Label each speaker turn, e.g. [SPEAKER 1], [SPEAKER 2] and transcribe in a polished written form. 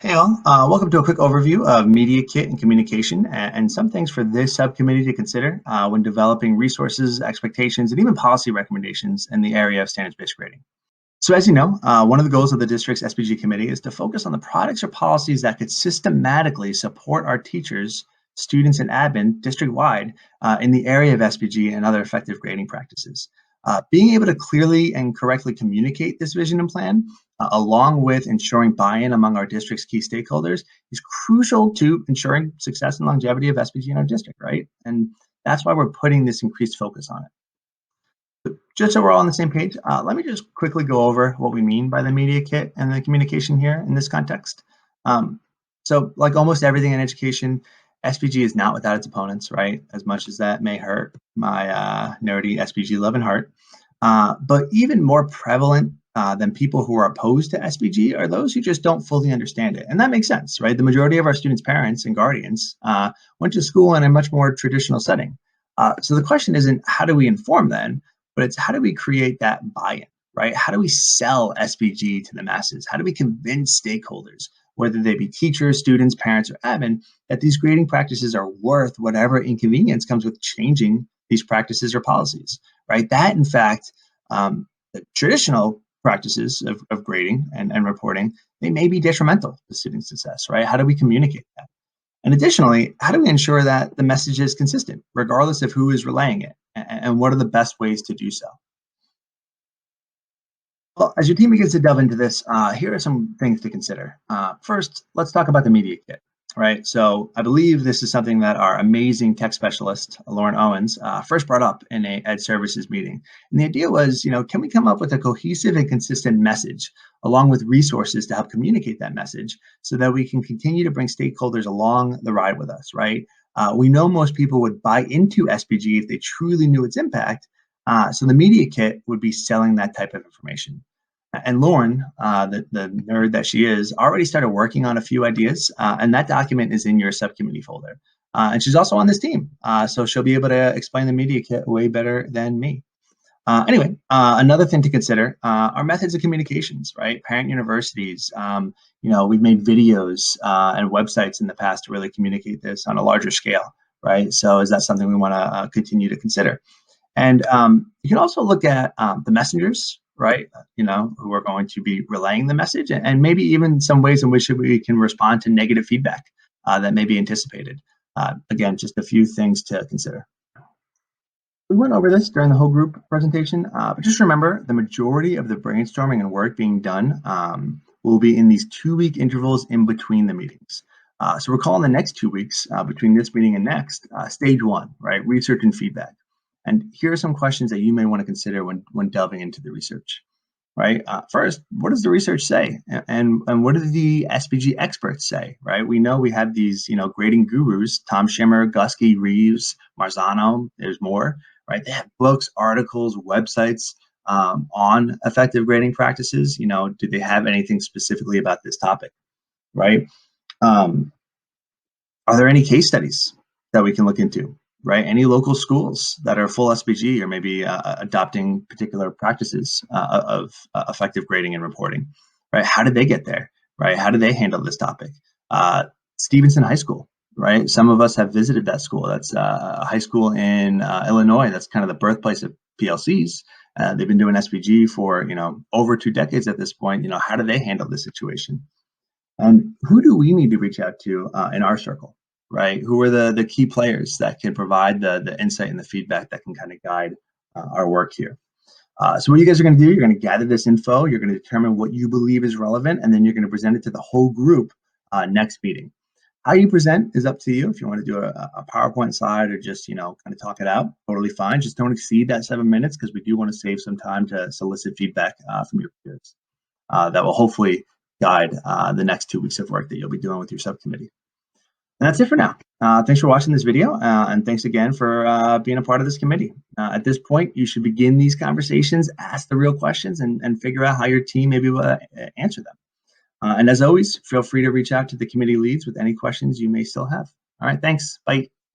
[SPEAKER 1] Hey all, welcome to a quick overview of Media Kit and communication and some things for this subcommittee to consider when developing resources, expectations, and even policy recommendations in the area of standards-based grading. So as you know, one of the goals of the district's SBG committee is to focus on the products or policies that could systematically support our teachers, students, and admin district-wide in the area of SBG and other effective grading practices. Being able to clearly and correctly communicate this vision and plan, along with ensuring buy-in among our district's key stakeholders, is crucial to ensuring success and longevity of SBG in our district, right? And that's why we're putting this increased focus on it. Just so we're all on the same page, let me just quickly go over what we mean by the media kit and the communication here in this context. So like almost everything in education, SBG is not without its opponents, right? As much as that may hurt my nerdy SBG love and heart. But even more prevalent than people who are opposed to SBG are those who just don't fully understand it. And that makes sense, right? The majority of our students' parents and guardians went to school in a much more traditional setting. So the question isn't how do we inform them, but it's how do we create that buy-in, right? How do we sell SBG to the masses? How do we convince stakeholders, whether they be teachers, students, parents, or admin, that these grading practices are worth whatever inconvenience comes with changing these practices or policies, right? That, in fact, the traditional practices of grading and reporting, they may be detrimental to student success, right? How do we communicate that? And additionally, how do we ensure that the message is consistent, regardless of who is relaying it? And what are the best ways to do so? Well, as your team begins to delve into this, here are some things to consider. First, let's talk about the media kit, right? So I believe this is something that our amazing tech specialist, Lauren Owens, first brought up in a Ed Services meeting. And the idea was, can we come up with a cohesive and consistent message along with resources to help communicate that message so that we can continue to bring stakeholders along the ride with us, right? We know most people would buy into SBG if they truly knew its impact. So the media kit would be selling that type of information. And Lauren, the nerd that she is, already started working on a few ideas, and that document is in your subcommittee folder. And she's also on this team, so she'll be able to explain the media kit way better than me. Anyway, another thing to consider are methods of communications, right? Parent universities, we've made videos and websites in the past to really communicate this on a larger scale, right? So is that something we want to continue to consider? And you can also look at the messengers, right? Who are going to be relaying the message, and maybe even some ways in which we can respond to negative feedback that may be anticipated. Again, just a few things to consider. We went over this during the whole group presentation, but just remember the majority of the brainstorming and work being done will be in these 2-week intervals in between the meetings. So we're calling the next 2 weeks between this meeting and next, stage 1, right? Research and feedback. And here are some questions that you may want to consider when delving into the research, right? First, what does the research say? And what do the SBG experts say, right? We know we have these, grading gurus, Tom Schimmer, Gusky, Reeves, Marzano, there's more, right? They have books, articles, websites on effective grading practices. Do they have anything specifically about this topic, right? Are there any case studies that we can look into? Right? Any local schools that are full SBG or maybe adopting particular practices of effective grading and reporting, right? How did they get there, right? How do they handle this topic? Stevenson High School, right? Some of us have visited that school. That's a high school in Illinois. That's kind of the birthplace of PLCs. They've been doing SBG for, over 2 decades at this point. How do they handle this situation? And who do we need to reach out to in our circle? Right? Who are the key players that can provide the insight and the feedback that can kind of guide our work here? So what you guys are going to do, you're going to gather this info, you're going to determine what you believe is relevant, and then you're going to present it to the whole group next meeting. How you present is up to you. If you want to do a PowerPoint slide or just, kind of talk it out, totally fine. Just don't exceed that 7 minutes because we do want to save some time to solicit feedback from your peers. That will hopefully guide the next 2 weeks of work that you'll be doing with your subcommittee. And that's it for now. Thanks for watching this video, and thanks again for being a part of this committee. At this point, you should begin these conversations, ask the real questions, and figure out how your team maybe will answer them. And as always, feel free to reach out to the committee leads with any questions you may still have. All right, thanks. Bye.